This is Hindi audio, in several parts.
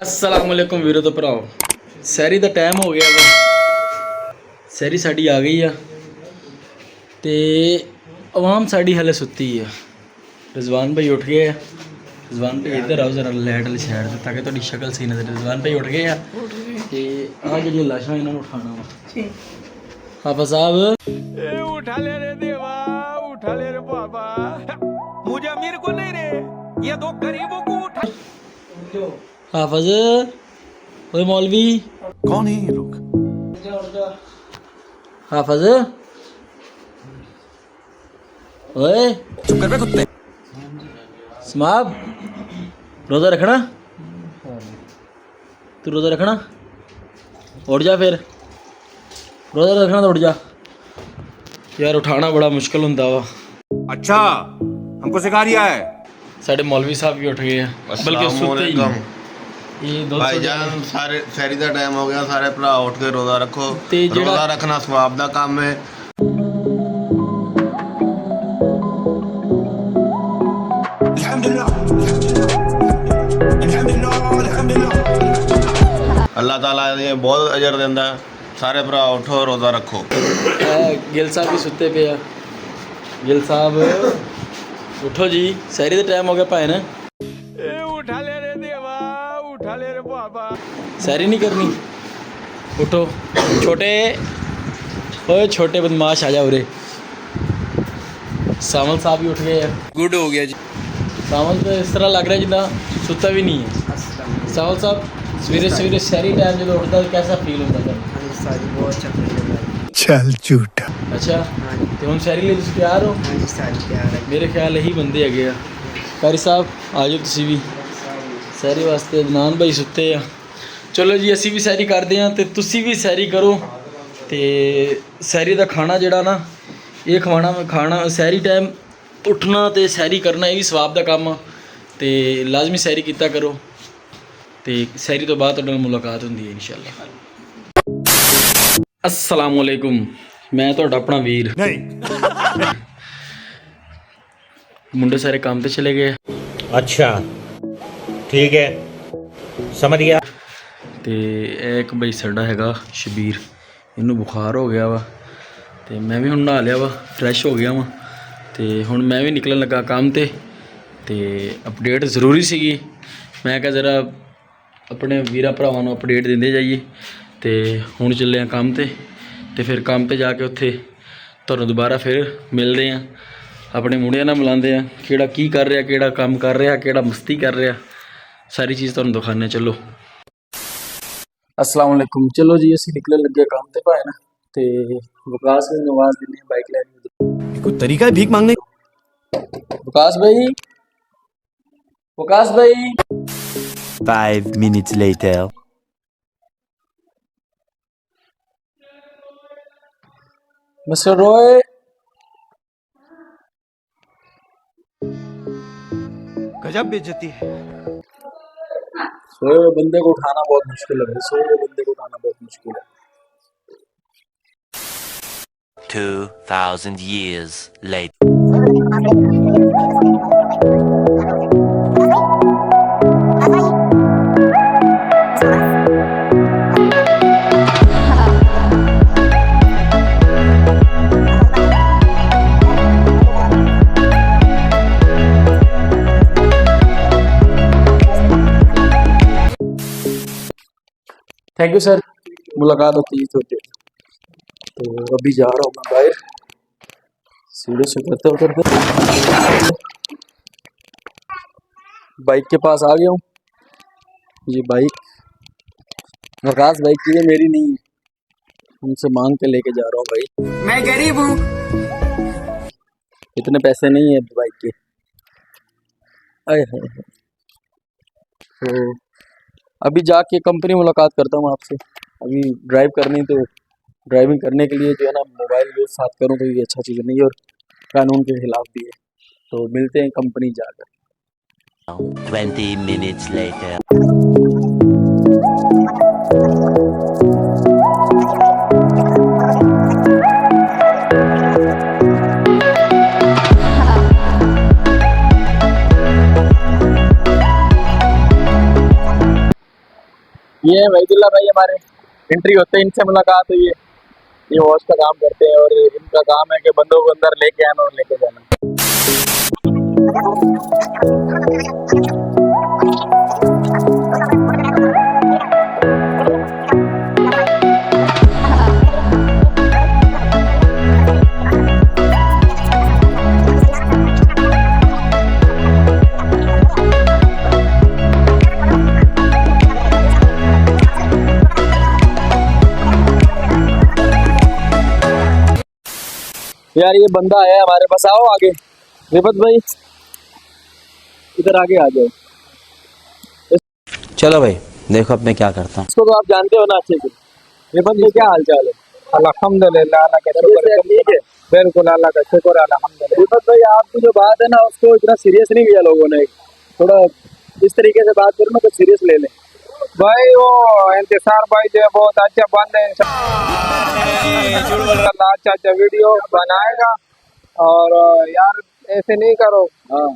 अस्सलामुअलैकुम वीरो तो भराओ सैरी का टाइम हो गया वा सैरी साड़ी आ गई आ ते आवाम साड़ी हले सुती है। रिजवान भाई उठ गए रिजवान भाई इधर आओ जरा लाइट वाली साइड से ताकि थोड़ी शक्ल सही नजर। रिजवान भाई उठ गए ते आ जी लाशा इन्होंने उठाना वा। हाफिज साहब उठा ले रे देवा, उठा ले रे बाबा, मुझे अमीर को नहीं रे, ये दो गरीबों को उठा। हाफिज ओए मौलवी कौन है ये लोग? हाफिज ओए चुप कर बे कुत्ते। समाब रोज़ा रखना तू रोज़ा रखना उठ जा फिर रोज़ा रखना तो उठ जा यार उठाना बड़ा मुश्किल होंदा वा। अच्छा हमको सिखा रिया है। साढ़े मौलवी साहब भी उठ गए हैं बल्कि सुते ही नहीं। ये दो भाईजान सारे सैरी का टाइम हो गया सारे भरा उठ के रोज़ा रखो ते जेड़ा- रोज़ा रखना सवाब का काम है। अल्लाह ताला ये बहुत अजर देंदा है। सारे भरा उठो रोज़ा रखो। गिल साहब भी सुते पे आ। गिल साहब उठो जी सैरी का टाइम हो गया भाई ना उठा ले रे देवा, उठा ले रे बाबा। सैरी नहीं करनी उठो छोटे ओए छोटे बदमाश आ जाओ रे। सावल साहब भी उठ गए हैं। गुड हो गया जी। सावल तो इस तरह लग रहा है जिदा सुता भी नहीं है। सावल साहब सवेरे सवेरे सैरी टाइम जो उठता है कैसा फील होता है? चल झूठा। अच्छा तो हम सैरी लिए तुम तैयार हो? मेरे ख्याल यही बंदे है कारी साहब आ जाओ तुसी भी सैरी वास्ते। अदनान भाई सुते आ। चलो जी असी भी सैरी करते हैं तो तुसी भी सैरी करो। तो सैरी का खाना जड़ा ना ये खाना सैरी टाइम उठना तो सैरी करना ये भी सवाब का काम आ। तो लाजमी सैरी किया करो तो सैरी तो बाद तुहाडे नाल मुलाकात होंदी है इंशाअल्लाह। अस्सलामुअलैकुम मैं तुहाडा अपना वीर नहीं मुंडे सारे काम पे चले गए। अच्छा ठीक है समझ गया। तो एक बई साडा हैगा शबीर इनू बुखार हो गया वा तो मैं भी हुण नहा लिया वा फ्रैश हो गया वा तो हुण मैं भी निकलन लगा काम ते अपडेट ज़रूरी सीगी। मैं कहा जरा अपने वीरां भरावां नूं अपडेट दिंदे जाइए तो हुण चले हैं काम ते फिर काम पे जाके उत्थे तुहानूं दोबारा फिर मिलते हैं अपने मुंडियां नाल मिलांदे हैं किहड़ा की कर रहा किहड़ा काम कर रहा किहड़ा मस्ती कर रहा सारी चीज़ तुहानूं दिखाने। चलो अस्सलाम वालेकुम। चलो जी असीं निकलण लगे काम ते भाई ना ते विकास ने आवाज़ देनी है बाइक लैनी। कोई तरीका है भीख मांगने? विकास भाई 5 minutes later. मिस्टर रॉय गजब बेइज्जती है। सोए हुए बंदे को उठाना बहुत मुश्किल है। सोए हुए बंदे को उठाना बहुत मुश्किल है। 2,000 years later. Thank you sir मुलाकात होती है तो अभी जा रहा हूँ मैं बाहर सीढ़े से उतरते बाइक के पास आ गया हूँ। ये बाइक विकास बाइक की है मेरी नहीं है उनसे मांग के लेके जा रहा हूँ भाई। मैं गरीब हूँ। इतने पैसे नहीं है बाइक के। आए हाय तो अभी जाके कंपनी मुलाकात करता हूँ आपसे। अभी ड्राइव करनी तो ड्राइविंग करने के लिए जो है ना मोबाइल यूज़ साथ करूँ तो ये अच्छा चीज़ नहीं है और कानून के खिलाफ भी है। तो मिलते हैं कंपनी जाकर। 20 minutes later. ये है वहीदुल्ला भाई हमारे, एंट्री होते हैं इनसे मुलाकात हुई है। ये वॉच का काम करते हैं और इनका काम है कि बंदों को अंदर लेके आना और लेके जाना। यार ये बंदा आया है हमारे पास, आओ आगे। रिफत भाई इधर आगे आ जाओ। चलो भाई देखो अब मैं क्या करता हूँ। इसको तो आप जानते हो ना अच्छे से। रिफत भाई क्या हाल चाल है? अल्हम्दुलिल्लाह, अल्लाह का शुक्र है। ठीक है, बिल्कुल अल्लाह का शुक्र है, अल्हम्दुलिल्लाह। रिफत भाई आपकी जो बात है ना उसको इतना सीरियस नहीं लिया लोगों ने, थोड़ा इस तरीके से बात करो ना तो सीरियस ले लें। भाई वो इंतजार भाई जो है बहुत अच्छा बंद है, अल्लाह अच्छा अच्छा वीडियो बनाएगा। और यार ऐसे नहीं करो। हाँ,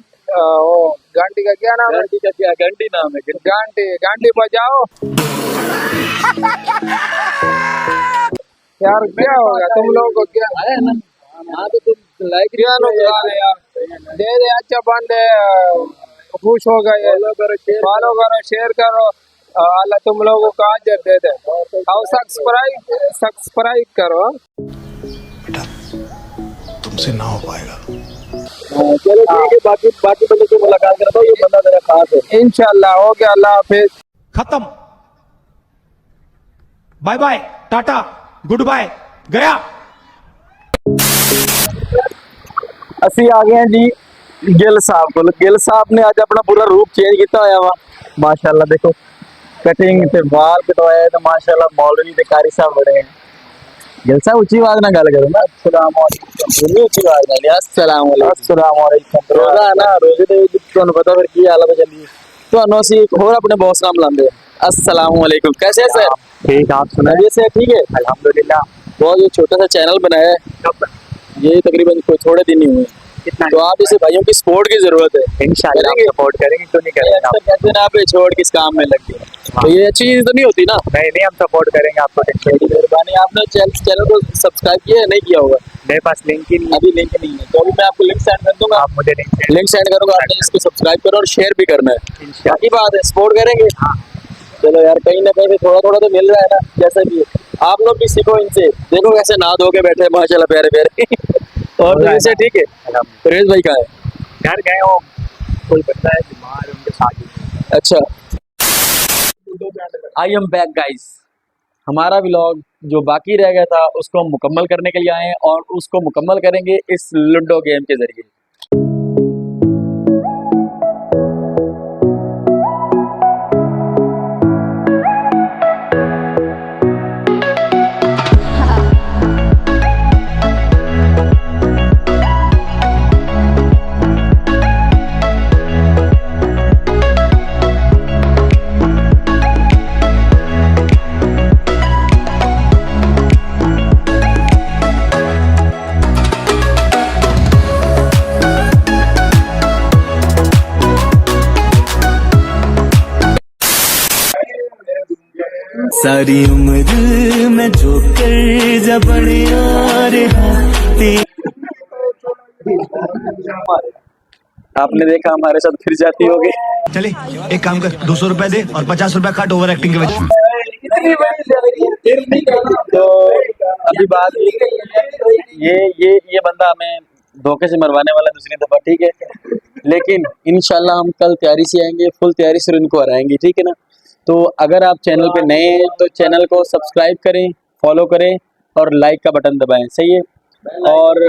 वो घंटी का क्या नाम है? घंटी का क्या? घंटी नाम है। घंटी घंटी बजाओ। यार क्या हो गया तुम लोगों को? क्या आया है ना? हाँ तो तुम लाइक क्या नुकसान है यार? दे दे अच्छा बंद है, खुश हो गए। फॉलो करो, शेयर करो, अल्लाह तुम लोगों को अजर दे दे। और सब्सक्राइब करो। तुमसे ना हो पाएगा। चलो ठीक है, बाकी बंदों से मुलाकात करता हूँ। ये बंदा मेरा खास है। इंशाल्लाह हो गया, अल्लाह हाफिज। खत्म, bye bye, tata, goodbye, गया। ਅਸੀਂ आ गए हैं जी गिल साहब को। गिल साहब ने आज अपना पूरा रूप चेंज किया होया वा। माशाल्लाह देखो कटिंग ते बाल कटवाए तो माशाल्लाह मौलवी ते कारी साहब बड़े हैं। गिल साहब उच्ची आवाज ना गल करो ना। अस्सलाम वालेकुम। उच्ची आवाज ना। अस्सलाम वालेकुम। अस्सलाम वालेकुम। रोजा है ना, रोजे दे विच तुहानू पता फिर की हालत चली। तुहानू ਅਸੀਂ एक होर अपने बॉस नाम बुलांदे हैं। अस्सलाम वालेकुम। कैसे हैं सर? ठीक, आप सुनाइए सर। ठीक है अल्हम्दुलिल्लाह। बहुत ये छोटा सा चैनल बनाया है, ये तकरीबन कोई थोड़े दिन ही हुए। तो आप इसे भाइयों की सपोर्ट की जरूरत है। इंशाल्लाह करेंगे? सपोर्ट करेंगे, क्यों नहीं करेंगे? अक्सर कहते हैं ना आप ये छोड़ किस काम में लग गए, तो ये अच्छी चीज तो नहीं होती ना। नहीं हम सपोर्ट करेंगे आपको। बड़ी मेहरबानी। आपने चैनल को सब्सक्राइब किया है? नहीं किया होगा। मेरे पास लिंक ही नहीं। अभी लिंक नहीं है तो अभी मैं आपको लिंक सेंड कर दूंगा। आप मुझे लिंक सेंड करूंगा, आपने इसको सब्सक्राइब करो और शेयर भी करना है। इंशाल्लाह। बाकी बात है सपोर्ट करेंगे। चलो यार कहीं ना कहीं थोड़ा थोड़ा तो मिल रहा है ना, जैसा भी है। आप लोग भी सीखो इनसे। देखो कैसे नहा धो के बैठे माशाल्लाह प्यारे प्यारे। और तो इनसे ठीक है। परवेज भाई कहाँ है? घर गए हो, कोई बंदा है बीमार, उनके साथ ही। अच्छा, आई एम बैक गाइस। हमारा व्लॉग जो बाकी रह गया था उसको हम मुकम्मल करने के लिए आए हैं और उसको मुकम्मल करेंगे इस लूडो गेम के जरिए। सारी उम्र में जो कर जबड़िया रहा। आपने देखा हमारे साथ फिर जाती होगी। चले एक काम कर, 200 रुपए दे और 50 रुपए काट ओवर एक्टिंग के वजह। तो अभी बात ये बंदा हमें धोखे से मरवाने वाला दूसरी दफा, ठीक है। लेकिन इंशाल्लाह हम कल तैयारी से आएंगे, फुल तैयारी से इनको हराएंगे, ठीक है ना। तो अगर आप चैनल पे नए हैं तो चैनल को सब्सक्राइब करें, फॉलो करें और लाइक का बटन दबाएं, सही है। और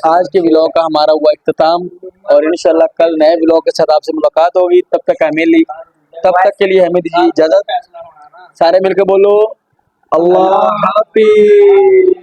आज के व्लॉग का हमारा हुआ इख्तिताम और इंशाल्लाह कल नए व्लॉग के साथ आपसे मुलाकात होगी। तब तक के लिए हमें दीजिए इजाजत। सारे मिलकर बोलो अल्लाह हाफिज।